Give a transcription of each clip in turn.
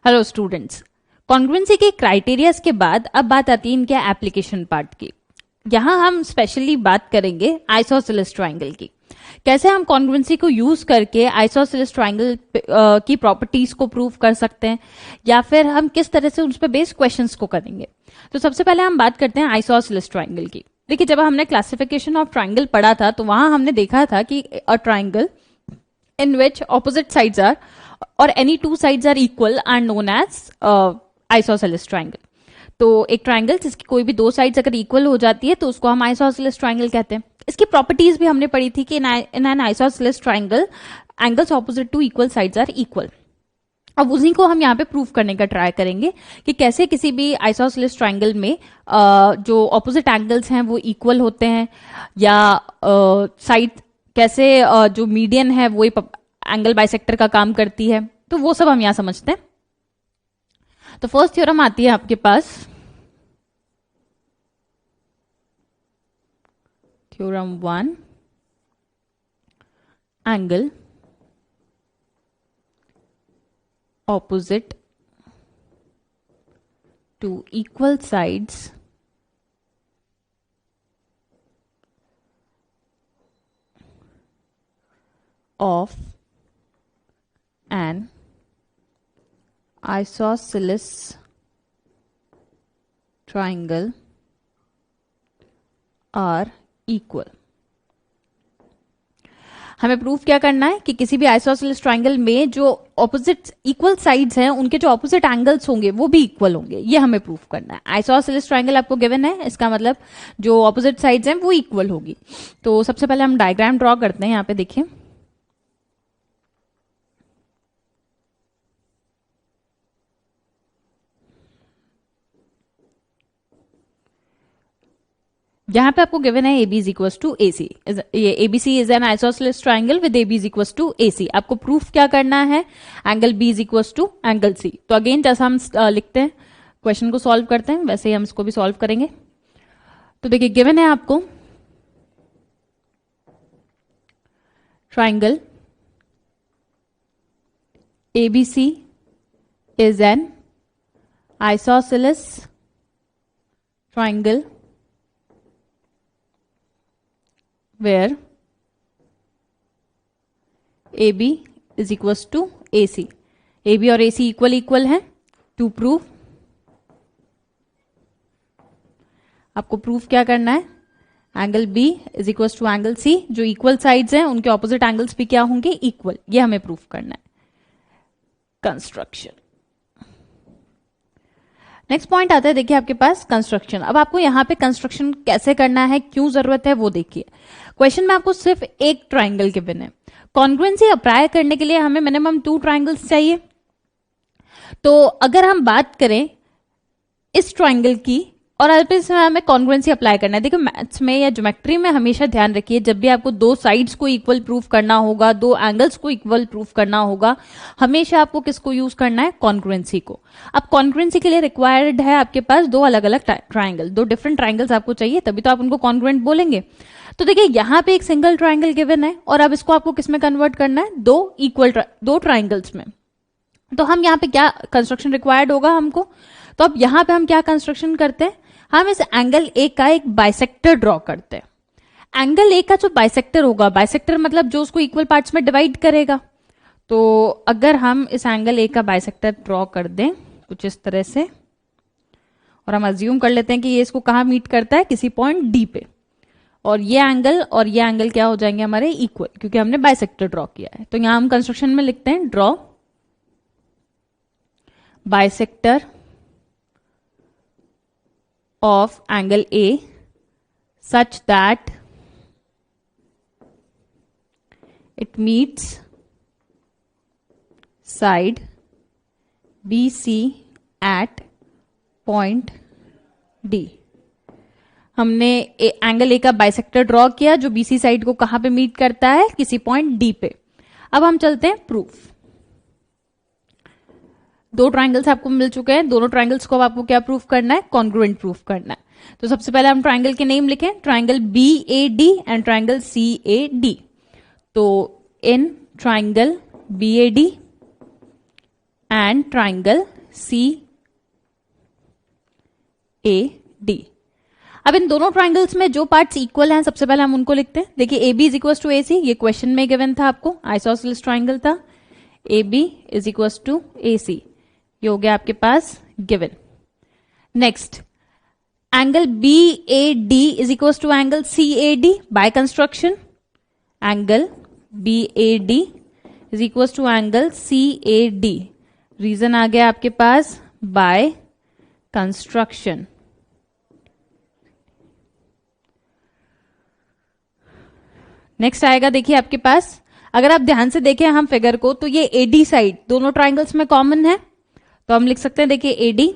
Hello students, congruency के criterias के बाद अब बात आती है इनके एप्लीकेशन पार्ट की। यहाँ हम स्पेशली बात करेंगे आइसोसेलेस ट्रायंगल की। कैसे हम कॉन्ग्रुएंसी को यूज करके आइसोसेलेस ट्रायंगल की प्रॉपर्टीज को प्रूव कर सकते हैं, या फिर हम किस तरह से उस पर बेस्ड क्वेश्चंस को करेंगे। तो सबसे पहले हम बात करते हैं आइसोसेलेस ट्रायंगल की। देखिए, जब हमने क्लासिफिकेशन ऑफ ट्रायंगल पढ़ा था तो वहां हमने देखा था कि a triangle in which opposite sides are or any two sides are equal are known as isosceles triangle। तो एक ट्रायंगल जिसकी कोई भी दो साइड्स अगर इक्वल हो जाती है तो उसको हम आइसोसेलेस ट्रायंगल कहते हैं। इसकी प्रॉपर्टीज भी हमने पढ़ी थी कि in an isosceles triangle angles opposite to equal sides are equal. अब उसी को हम यहाँ पे प्रूव करने का ट्राई करेंगे कि कैसे किसी भी आइसोसेलेस ट्रायंगल में जो ऑपोजिट एंगल्स हैं वो इक्वल होते हैं, या साइड कैसे जो मीडियन है वो एंगल बाइसेक्टर का काम करती है। तो वो सब हम यहां समझते हैं। तो फर्स्ट थ्योरम आती है आपके पास, theorem 1, angle opposite to equal sides of an isosceles triangle are equal। हमें प्रूफ क्या करना है कि किसी भी आइसोसेलेस ट्रायंगल में जो ऑपोजिट इक्वल साइड्स हैं उनके जो ऑपोजिट एंगल्स होंगे वो भी इक्वल होंगे। ये हमें प्रूफ करना है। आइसोसेलेस ट्रायंगल आपको गिवन है, इसका मतलब जो ऑपोजिट साइड्स हैं वो इक्वल होगी। तो सबसे पहले हम डायग्राम ड्रॉ करते हैं। यहाँ पे देखिए, यहां पे आपको गिवन है AB is equal to AC। ये ABC is an isosceles triangle with AB is equal to AC। आपको प्रूफ क्या करना है? Angle B is equal to angle C। तो अगेन जैसा हम लिखते हैं, क्वेश्चन को सॉल्व करते हैं, वैसे ही हम इसको भी सॉल्व करेंगे। तो देखिए, गिवन है आपको triangle ABC is an isosceles triangle where AB is equals to AC। AB और AC इक्वल हैं। टू प्रूव आपको प्रूफ क्या करना है? Angle B is equal to angle C। जो इक्वल साइड्स हैं उनके ऑपोजिट एंगल्स भी क्या होंगे? इक्वल। ये हमें प्रूफ करना है। कंस्ट्रक्शन। नेक्स्ट पॉइंट आता है, देखिए आपके पास कंस्ट्रक्शन। अब आपको यहाँ पे कंस्ट्रक्शन कैसे करना है, क्यों जरूरत है वो देखिए। क्वेश्चन में आपको सिर्फ एक ट्रायंगल गिवन है। कॉन्ग्रुएंसी अप्लाई करने के लिए हमें मिनिमम 2 ट्रायंगल्स चाहिए। तो अगर हम बात करें इस ट्रायंगल की और इसमें हमें कॉन्ग्रुएंसी अप्लाई करना है। देखिए, मैथ्स में या ज्योमेट्री में हमेशा ध्यान रखिए, जब भी आपको दो साइड्स को इक्वल प्रूफ करना होगा, दो एंगल्स को इक्वल प्रूफ करना होगा, हमेशा आपको किसको यूज करना है? कॉन्ग्रुएंसी को। अब कॉन्ग्रुएंसी के लिए रिक्वायर्ड है आपके पास दो अलग अलग ट्रायंगल, दो डिफरेंट ट्रायंगल्स आपको चाहिए, तभी तो आप उनको कॉन्ग्रुएंट बोलेंगे। तो देखिए, यहाँ पे एक सिंगल ट्रायंगल गिवन है और अब इसको आपको किसमें कन्वर्ट करना है? दो ट्रायंगल्स में। तो हम यहाँ पे क्या कंस्ट्रक्शन रिक्वायर्ड होगा हमको? तो अब यहाँ पे हम क्या कंस्ट्रक्शन करते हैं? हम इस एंगल ए का एक बाइसेक्टर ड्रॉ करते हैं। एंगल ए का जो बाइसेक्टर होगा, बाइसेक्टर मतलब जो उसको इक्वल पार्ट्स में डिवाइड करेगा। तो अगर हम इस एंगल ए का बाइसेक्टर ड्रॉ कर दें कुछ इस तरह से, और हम अज्यूम कर लेते हैं कि ये इसको कहाँ मीट करता है? किसी पॉइंट डी पे। और ये एंगल क्या हो जाएंगे हमारे? इक्वल, क्योंकि हमने बाइसेक्टर ड्रॉ किया है। तो यहां हम कंस्ट्रक्शन में लिखते हैं draw bisector of angle A such that it meets side BC at point D। हमने एंगल ए का बाइसेक्टर ड्रॉ किया जो बीसी साइड को कहां पे मीट करता है? किसी पॉइंट डी पे। अब हम चलते हैं प्रूफ। दो ट्रायंगल्स आपको मिल चुके हैं, दोनों ट्रायंगल्स को अब आपको क्या प्रूफ करना है? कॉन्ग्रुएंट प्रूफ करना है। तो सबसे पहले हम ट्रायंगल के नेम लिखें, triangle BAD and triangle CAD। तो in triangle BAD and triangle C A D. अब इन दोनों ट्राइंगल्स में जो पार्ट्स इक्वल हैं सबसे पहले हम उनको लिखते हैं। देखिए A B is equal to A C, ये क्वेश्चन में गिवन था आपको, आइसोसेलेस ट्राइंगल था। A B is equal to A C, ये हो गया आपके पास given. Next, angle B A D is equal to angle C A D by construction. Angle B A D is equal to angle C A D, reason आ गया आपके पास by construction. Next आएगा, देखिए आपके पास अगर आप ध्यान से देखें हम फिगर को, तो ये एडी साइड दोनों ट्राइंगल्स में कॉमन है, तो हम लिख सकते हैं, देखिए AD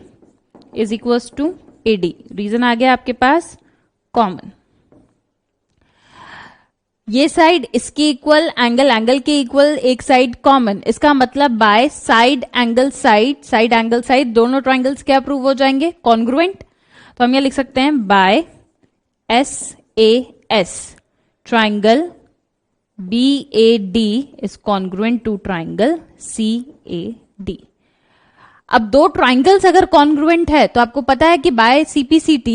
is equal to AD, reason आ गया आपके पास कॉमन। ये साइड इसके इक्वल, एंगल एंगल के इक्वल, एक साइड कॉमन, इसका मतलब by side angle side, side angle side, दोनों ट्राइंगल्स क्या प्रूव हो जाएंगे, कॉन्ग्रुएंट। तो हम ये लिख सकते हैं by S A S triangle BAD is congruent to triangle CAD। अब दो ट्राइंगल्स अगर कॉन्ग्रुएंट है तो आपको पता है कि बाय CPCT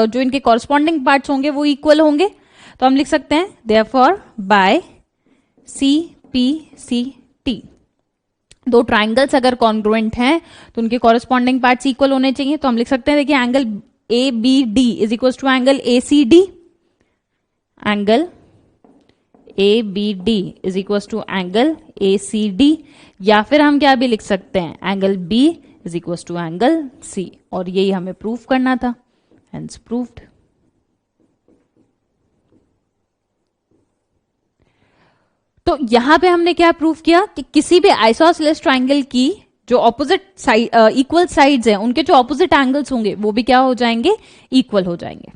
जो इनके कॉरस्पॉन्डिंग पार्ट्स होंगे वो इक्वल होंगे, तो हम लिख सकते हैं देयरफॉर बाय CPCT। दो ट्राइंगल्स अगर कॉन्ग्रुएंट हैं तो उनके कॉरस्पॉन्डिंग पार्ट्स इक्वल होने चाहिए, तो हम लिख सकते हैं, देखिए angle ABD is equal to angle ACD, angle ABD is equal to angle ACD, या फिर हम क्या भी लिख सकते हैं, angle B is equal to angle C, और यही हमें प्रूफ करना था, हेंस प्रूव्ड। तो यहां पे हमने क्या प्रूफ किया कि किसी भी आइसोसेलेस ट्राइंगल की जो ऑपोजिट साइड इक्वल साइड्स हैं उनके जो ऑपोजिट एंगल्स होंगे वो भी क्या हो जाएंगे, इक्वल हो जाएंगे।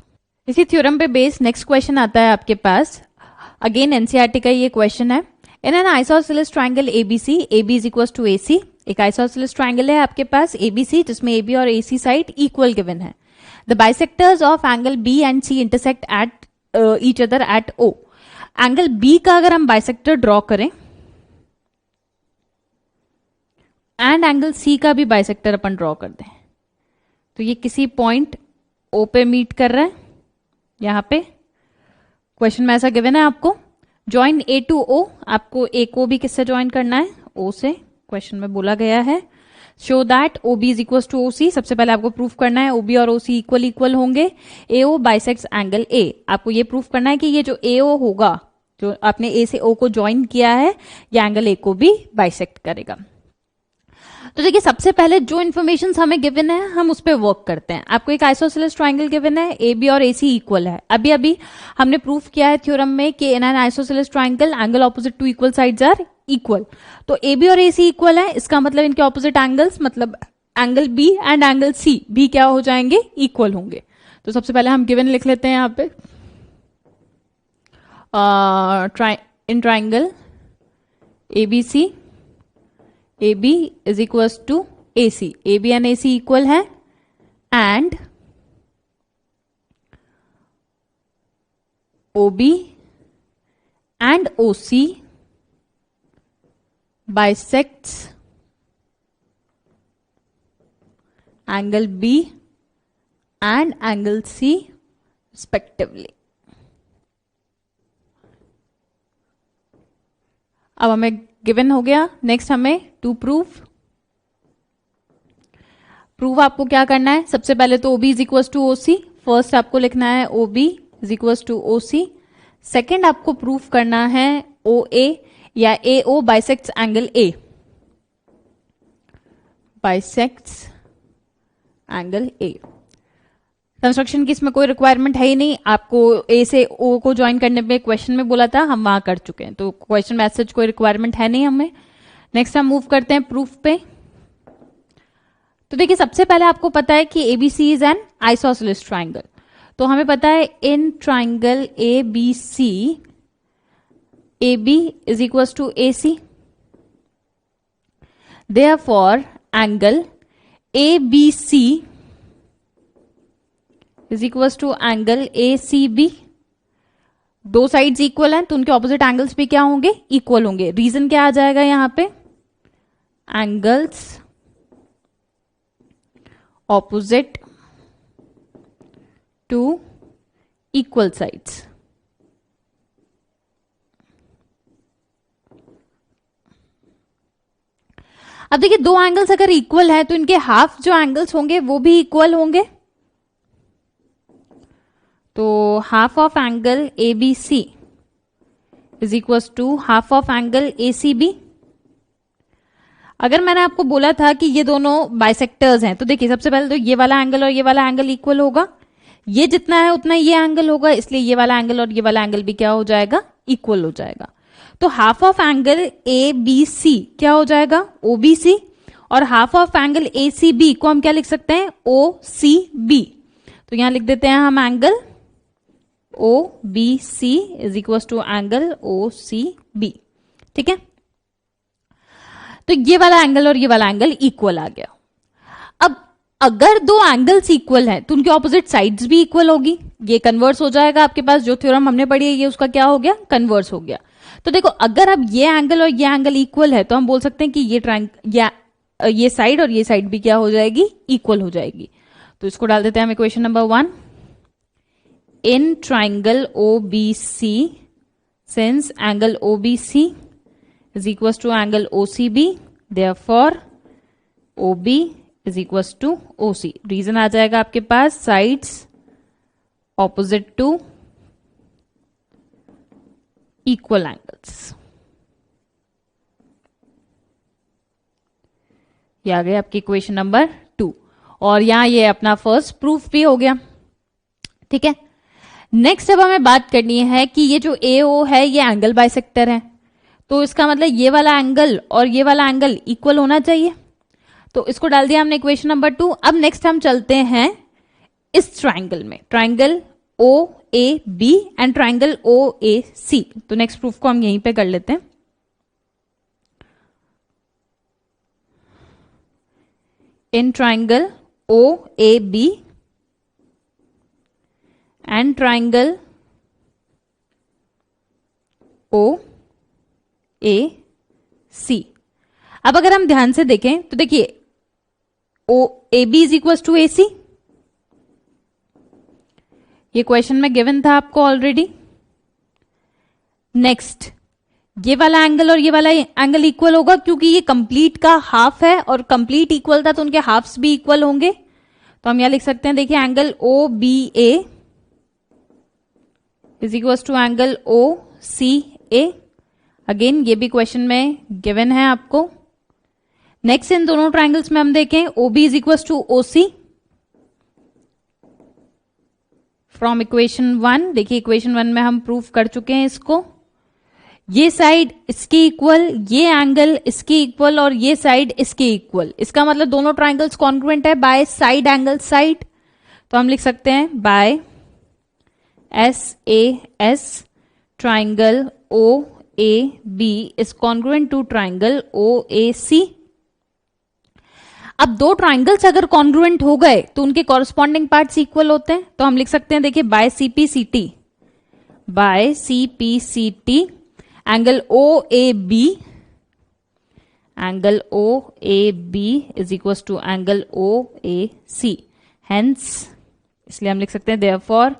इसी थ्योरम पे बेस नेक्स्ट क्वेश्चन आता है आपके पास, अगेन एनसीईआरटी का ये क्वेश्चन है। In an isosceles triangle ABC, AB is equal to AC, एक आइसोसेलेस ट्राइंगल है आपके पास ABC जिसमें AB और AC साइड इक्वल गिवन है। The bisectors of angle B and C intersect at each other at O। Angle B का अगर हम बाइसेक्टर ड्रॉ करें एंड एंगल C का भी बाइसेक्टर अपन ड्रॉ कर दें, तो ये किसी पॉइंट O पे मीट कर रहा है। यहां पे क्वेश्चन में ऐसा गिवन है आपको, ज्वाइन A टू O, आपको A को भी किससे ज्वाइन करना है, O से, क्वेश्चन में बोला गया है। Show that OB is equal to OC, सबसे पहले आपको प्रूफ करना है OB और OC इक्वल इक्वल होंगे। AO बाइसेक्ट्स एंगल A, आपको ये प्रूफ करना है कि ये जो AO होगा, जो आपने A से O को ज्वाइन किया है, ये एंगल A को भी बाइसेक्ट करेगा। तो देखिए सबसे पहले जो इन्फॉर्मेशन हमें गिवन है हम उस पर वर्क करते हैं। आपको एक आइसोसेलेस ट्राइंगल गिवन है, AB और AC इक्वल है। अभी अभी हमने प्रूफ किया है थ्योरम में कि in an isosceles triangle angle opposite to equal sides are equal. तो AB और AC इक्वल है, इसका मतलब इनके ऑपोजिट एंगल्स, मतलब angle B and angle C भी क्या हो जाएंगे, इक्वल होंगे। तो सबसे पहले हम गिवन लिख लेते हैं यहाँ पे, इन triangle ABC, AB is equals to AC, AB and AC equal है, and OB and OC bisects angle B and angle C respectively। अब हमें गिवन हो गया, नेक्स्ट हमें टू प्रूफ आपको क्या करना है, सबसे पहले तो OB is equal to OC, first आपको लिखना है OB is equal to OC। Second आपको प्रूफ करना है OA या AO bisects angle A, bisects angle A। Construction की इसमें कोई रिक्वायरमेंट है ही नहीं, आपको A से O को ज्वाइन करने पे क्वेश्चन में बोला था, हम वहां कर चुके हैं, तो क्वेश्चन में ऐसा कोई रिक्वायरमेंट है नहीं हमें। नेक्स्ट हम मूव करते हैं प्रूफ पे। तो देखिए सबसे पहले आपको पता है कि ABC is an isosceles triangle, तो हमें पता है in triangle ABC AB is equal to AC, therefore angle ABC is equal to angle ACB। दो साइड्स इक्वल हैं तो उनके ऑपोजिट एंगल्स भी क्या होंगे, इक्वल होंगे। रीजन क्या आ जाएगा यहां पे, angles opposite to equal sides. अब देखिए दो एंगल्स अगर इक्वल है तो इनके हाफ जो एंगल्स होंगे वो भी इक्वल होंगे। तो half of angle A B C is equal to half of angle A C B. अगर मैंने आपको बोला था कि ये दोनों बाइसेक्टर्स हैं तो देखिए सबसे पहले तो ये वाला एंगल और ये वाला एंगल इक्वल होगा, ये जितना है उतना ये एंगल होगा, इसलिए ये वाला एंगल और ये वाला एंगल भी क्या हो जाएगा, इक्वल हो जाएगा। तो half of angle A B C क्या हो जाएगा, ओ बी सी, और half of angle A C B को हम क्या लिख सकते हैं, ओ सी बी। तो यहां लिख देते हैं हम angle O B C is equal to angle O C B. ठीक है, तो ये वाला एंगल और ये वाला एंगल इक्वल आ गया। अब अगर दो एंगल्स इक्वल हैं तो उनके ऑपोजिट साइड्स भी इक्वल होगी, ये कन्वर्स हो जाएगा। आपके पास जो थ्योरम हमने पढ़ी है ये उसका क्या हो गया, कन्वर्स हो गया। तो देखो अगर अब ये एंगल और ये एंगल इक्वल है तो हम बोल सकते हैं कि ये साइड और ये साइड भी क्या हो जाएगी, इक्वल हो जाएगी। तो इसको डाल देते हैं हम equation number 1। In triangle O B C since angle O B C is equal to angle O C B, therefore O B is equal to O C. Reason आ जाएगा आपके पास sides opposite to equal angles. ये आ गया आपकी equation number 2 और यहां ये अपना फर्स्ट प्रूफ भी हो गया। ठीक है, नेक्स्ट अब हमें बात करनी है कि ये जो ए ओ है ये एंगल बाइसेक्टर है, तो इसका मतलब ये वाला एंगल और ये वाला एंगल इक्वल होना चाहिए। तो इसको डाल दिया हमने इक्वेशन नंबर 2। अब नेक्स्ट हम चलते हैं इस ट्राइंगल में, triangle O A B and triangle O A C. तो नेक्स्ट प्रूफ को हम यहीं पे कर लेते हैं। In triangle O A B and triangle O A C. अब अगर हम ध्यान से देखें तो देखिए O A B is equal to A C, ये क्वेश्चन में गिवन था आपको ऑलरेडी। नेक्स्ट ये वाला एंगल और ये वाला एंगल इक्वल होगा क्योंकि ये कंप्लीट का हाफ है और कंप्लीट इक्वल था तो उनके हाफ्स भी इक्वल होंगे। तो हम यहां लिख सकते हैं, देखिए angle O B A is equal to angle O C A. Again ये भी क्वेश्चन में गिवन है आपको। नेक्स्ट इन दोनों ट्राइंगल्स में हम देखें O B is equal to O C from equation 1। देखिए इक्वेशन 1 में हम प्रूफ कर चुके हैं इसको। ये साइड इसके इक्वल, ये एंगल इसके इक्वल और ये साइड इसके इक्वल। इसका मतलब दोनों ट्राइंगल्स कॉन्ग्रुएंट है बाय साइड एंगल साइड। तो हम लिख सकते हैं by S A S triangle O A B is congruent to triangle O A C. अब दो ट्राइंगल्स अगर कॉन्ग्रुएंट हो गए तो उनके कॉरस्पॉन्डिंग पार्ट्स इक्वल होते हैं। तो हम लिख सकते हैं, देखिए by CPCT angle O A B is equal to angle O A C. Hence इसलिए हम लिख सकते हैं therefore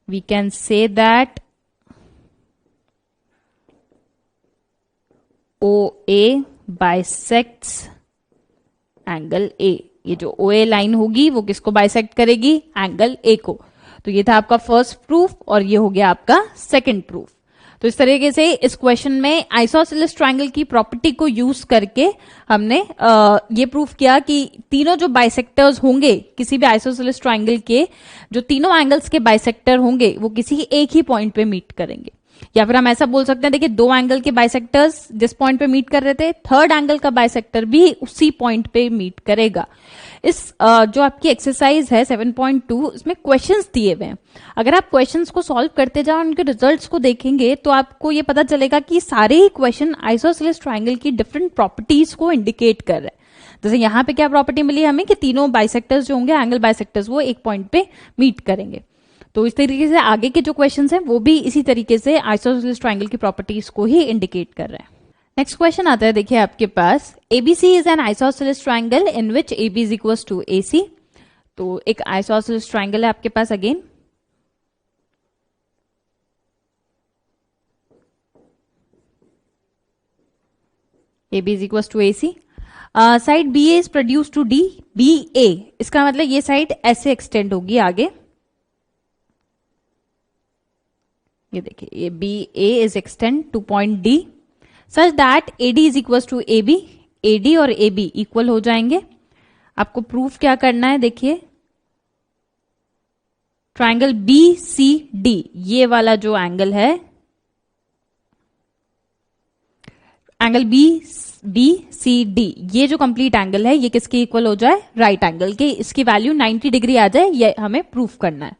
we can say that O A bisects angle A. ये जो ओ ए लाइन होगी वो किसको बाइसेक्ट करेगी, एंगल ए को। तो ये था आपका फर्स्ट प्रूफ और ये हो गया आपका सेकंड प्रूफ। तो इस तरीके से इस क्वेश्चन में आइसोसेलेस ट्रायंगल की प्रॉपर्टी को यूज करके हमने ये प्रूफ किया कि तीनों जो बाइसेक्टर्स होंगे किसी भी आइसोसेलेस ट्रायंगल के, जो तीनों एंगल्स के बाइसेक्टर होंगे वो किसी एक ही पॉइंट पे मीट करेंगे। या फिर हम ऐसा बोल सकते हैं, देखिए दो एंगल के बाइसेक्टर्स जिस पॉइंट पे मीट कर रहे थे, थर्ड एंगल का बाइसेक्टर भी उसी पॉइंट पे मीट करेगा। इस जो आपकी एक्सरसाइज है 7.2 इसमें क्वेश्चंस दिए हुए हैं। अगर आप क्वेश्चंस को सॉल्व करते जाओ, उनके रिजल्ट्स को देखेंगे तो आपको ये पता चलेगा कि सारे ही क्वेश्चन आइसोसेलेस ट्रायंगल की डिफरेंट प्रॉपर्टीज को इंडिकेट कर रहे हैं। जैसे यहाँ पे क्या प्रॉपर्टी मिली हमें कि तीनों बाइसेक्टर्स जो होंगे, एंगल बाइसेक्टर्स, वो एक पॉइंट पे मीट करेंगे। तो इस तरीके से आगे के जो क्वेश्चंस हैं वो भी इसी तरीके से आइसोसेलेस ट्रायंगल की प्रॉपर्टीज को ही इंडिकेट कर रहे हैं। नेक्स्ट क्वेश्चन आता है, देखिए आपके पास ABC is an isosceles triangle in which AB is equal to AC तो एक आइसोसेलेस ट्राइंगल है आपके पास again, AB is equal to AC। Side BA is produce to D, BA इसका मतलब ये साइड ऐसे एक्सटेंड होगी आगे, ये देखिए ये BA is extend to point D such that AD is equal to AB, AD और AB इक्वल हो जाएंगे। आपको प्रूफ क्या करना है, देखिए ट्राइंगल BCD ये वाला जो एंगल है, एंगल BCD ये जो कंप्लीट एंगल है ये किसके इक्वल हो जाए, राइट एंगल के, इसकी वैल्यू 90 डिग्री आ जाए, ये हमें प्रूफ करना है।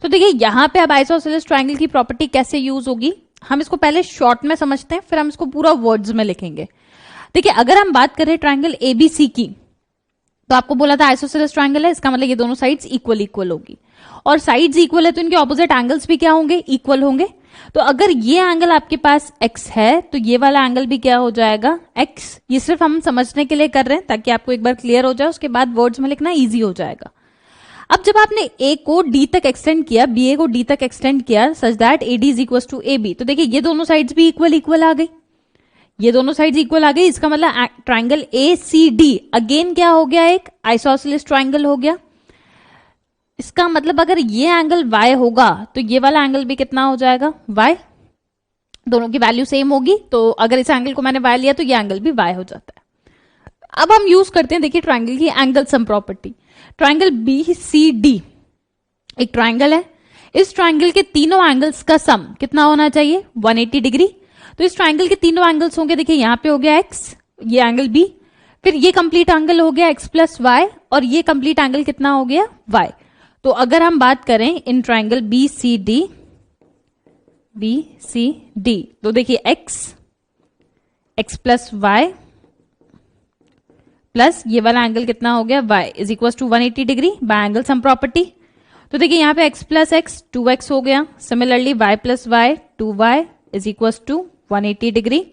तो देखिए यहां पे अब आइसोसेलेस ट्राइंगल की प्रॉपर्टी कैसे यूज होगी, हम इसको पहले शॉर्ट में समझते हैं, फिर हम इसको पूरा वर्ड्स में लिखेंगे। देखिए अगर हम बात करें ट्राइंगल ABC की, तो आपको बोला था आइसोसेलेस ट्राइंगल है, इसका मतलब ये दोनों साइड्स इक्वल इक्वल होगी, और साइड्स इक्वल है तो इनके ऑपोजिट एंगल्स भी क्या होंगे, इक्वल होंगे। तो अगर ये एंगल आपके पास x है तो ये वाला एंगल भी क्या हो जाएगा, x। ये सिर्फ हम समझने के लिए कर रहे हैं ताकि आपको एक बार क्लियर हो जाए, उसके बाद वर्ड्स में लिखना इजी हो जाएगा। अब जब आपने A को D तक एक्सटेंड किया, BA को D तक एक्सटेंड किया such that AD is equal to AB, तो देखिए ये दोनों साइड्स भी इक्वल इक्वल आ गई, ये दोनों साइड्स इक्वल आ गई, इसका मतलब ट्राइंगल ACD अगेन क्या हो गया, एक आइसोसेलेस ट्राइंगल हो गया। इसका मतलब अगर ये एंगल y होगा तो ये वाला एंगल भी कितना हो जाएगा, y, दोनों की वैल्यू सेम होगी, तो अगर इस एंगल को मैंने y लिया तो ये एंगल भी y हो जाता है। अब हम यूज करते हैं, देखिए ट्राइंगल की angle sum property. Triangle BCD एक ट्राइंगल है, इस ट्राइंगल के तीनों एंगल्स का सम कितना होना चाहिए, 180 डिग्री। तो इस ट्राइंगल के तीनों एंगल्स होंगे, देखिए यहां पे हो गया x, ये एंगल B, फिर ये कंप्लीट एंगल हो गया x प्लस y, और ये कंप्लीट एंगल कितना हो गया, y। तो अगर हम बात करें इन ट्राइंगल BCD तो देखिए x प्लस y प्लस ये वाला एंगल कितना हो गया, y is equal to 180 degree by angle sum property. तो देखिए यहाँ पे x प्लस x 2x हो गया, similarly y plus y 2y is equal to 180 degree.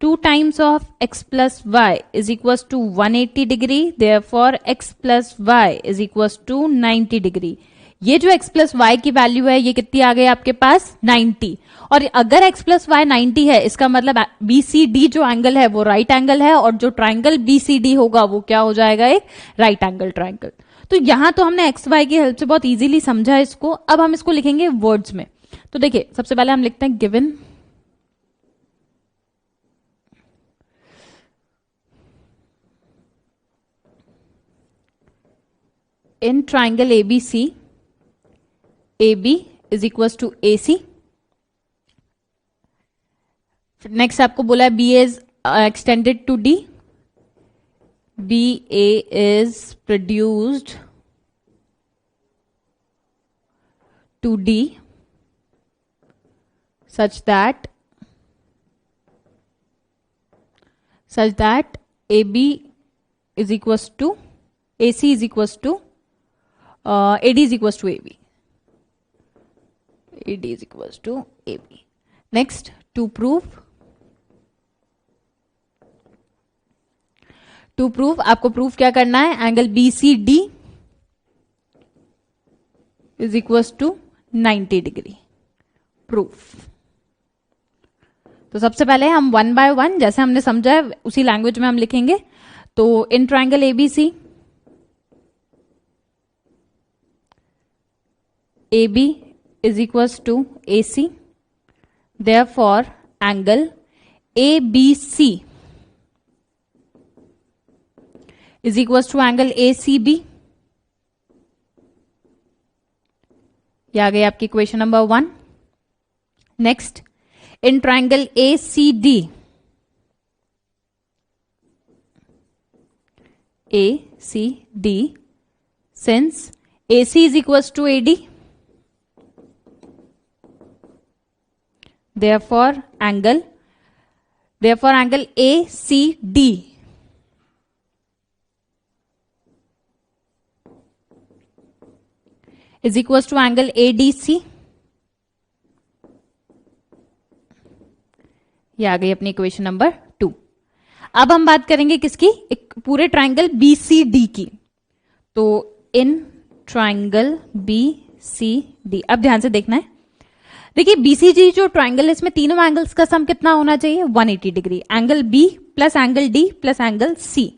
2 times of x plus y is equals to 180 degree, therefore x plus y is equals to 90 degree। ये जो x plus y की value है ये कितनी आ गई आपके पास, 90। और अगर x plus y 90 है इसका मतलब BCD जो एंगल है वो राइट एंगल है, और जो ट्राइंगल BCD होगा वो क्या हो जाएगा, एक राइट एंगल ट्राइंगल। तो यहां तो हमने x y की हेल्प से बहुत इजीली समझा इसको, अब हम इसको लिखेंगे वर्ड्स में। तो देखिए सबसे पहले हम लिखते हैं given in triangle ABC, AB is equals to AC। Next आपको बोला है BA is extended to D, BA is produced to D such that AB is equals to AC is equals to AD is equals to AB, AD is equals to AB। next to prove आपको proof क्या करना है, angle BCD is equals to 90 degree proof. तो सबसे पहले हम one by one जैसे हमने समझा है उसी लैंग्वेज में हम लिखेंगे। तो in triangle ABC AB is equals to AC, therefore angle ABC is equals to angle ACB। ये आ गई आपकी equation number 1। Next in triangle ACD since AC is equals to AD, therefore angle ACD is equals to angle ADC। ये आ गई अपनी equation number 2। अब हम बात करेंगे किसकी, एक पूरे ट्राइंगल BCD की। तो in triangle B C D, अब ध्यान से देखना है, देखिए बीसीजी जो ट्राइंगल है इसमें तीनों एंगल्स का सम कितना होना चाहिए 180 degree, angle B plus angle D plus angle C,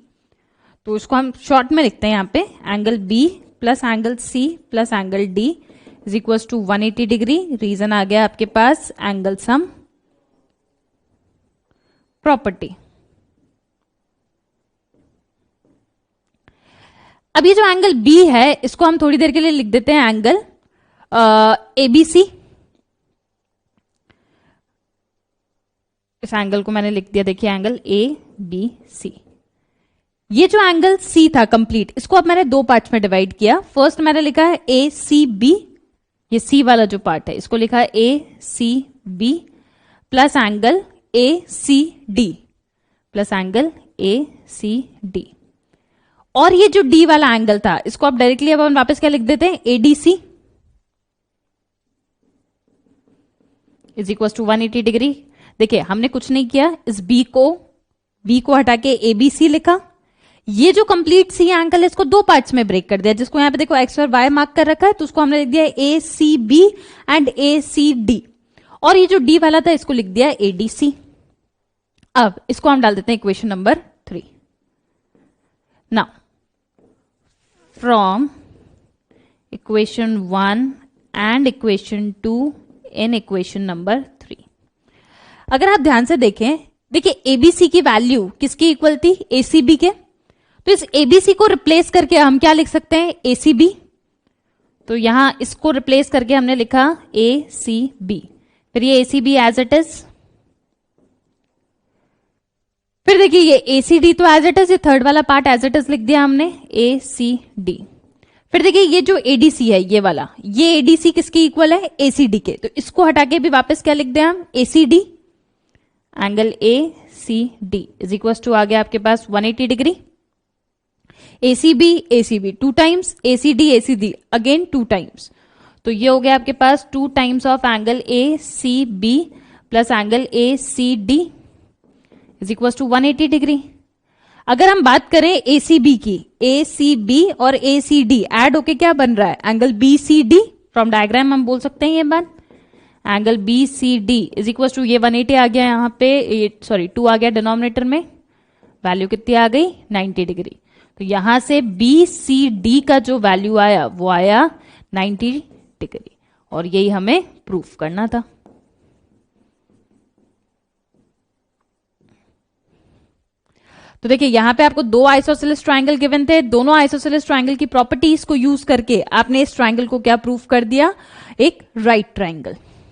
तो इसको हम शॉर्ट में लिखते हैं यहां पे, angle B plus angle C plus angle D is equal to 180 degree. Reason आ गया आपके पास एंगल सम प्रॉपर्टी। अब ये जो एंगल बी है इसको हम थोड़ी देर के लिए लिख देते हैं एंगल एबीसी। इस एंगल को मैंने लिख दिया, देखिए एंगल ए बी सी। ये जो एंगल सी था कंप्लीट, इसको अब मैंने दो पार्ट्स में डिवाइड किया। फर्स्ट मैंने लिखा है ए सी बी, ये सी वाला जो पार्ट है इसको लिखा है A C B plus angle A C D plus angle A C D. और ये जो डी वाला एंगल था इसको आप डायरेक्टली अब हम वापस क्या लिख देते हैं ADC is equal to 180 degree. देखिए हमने कुछ नहीं किया, इस बी को हटा के एबीसी लिखा। ये जो कंप्लीट सी एंगल है इसको दो पार्ट्स में ब्रेक कर दिया, जिसको यहां पे देखो एक्स और वाई मार्क कर रखा है, तो उसको हमने लिख दिया A C B and A C D. और ये जो डी वाला था इसको लिख दिया एडीसी। अब इसको हम डाल देते हैं equation number 3। Now from equation 1 and equation 2 in equation number 3, अगर आप ध्यान से देखें, देखिए एबीसी की वैल्यू किसकी इक्वल थी एसीबी के, तो इस एबीसी को रिप्लेस करके हम क्या लिख सकते हैं एसीबी। तो यहां इसको रिप्लेस करके हमने लिखा एसीबी, फिर ये एसीबी एज इट इज, फिर देखिए ये एसीडी तो एज इट इज, ये थर्ड वाला पार्ट एज इट इज लिख दिया हमने एसीडी। फिर देखिए ये जो एडीसी है ये वाला, ये एडीसी किसकी इक्वल है एसीडी के, तो इसको हटा के भी वापस क्या लिख दें हम ACD, angle A C D is equal to आ गया आपके पास 180 degree. ACB ACB 2 times, ACD ACD again 2 times, तो ये हो गया आपके पास 2 times of angle A C B plus angle A C D is equal to 180 degree. अगर हम बात करें एसीबी की, एसीबी और एसीडी ऐड होके क्या बन रहा है एंगल बीसीडी, फ्रॉम डायग्राम हम बोल सकते हैं ये बात, angle B C D is equal to ये 180 आ गया यहाँ पे, सॉरी 2 आ गया डिनोमिनेटर में, वैल्यू कितनी आ गई 90 डिग्री। तो यहां से बी सी डी का जो वैल्यू आया वो आया 90 डिग्री, और यही हमें प्रूफ करना था। तो देखिए यहां पे आपको दो आइसोसेलेस ट्रायंगल गिवन थे, दोनों आइसोसेलेस ट्रायंगल की प्रॉपर्टीज को यूज करके आपने इस ट्रायंगल को क्या प्रूफ कर दिया, एक राइट ट्रायंगल।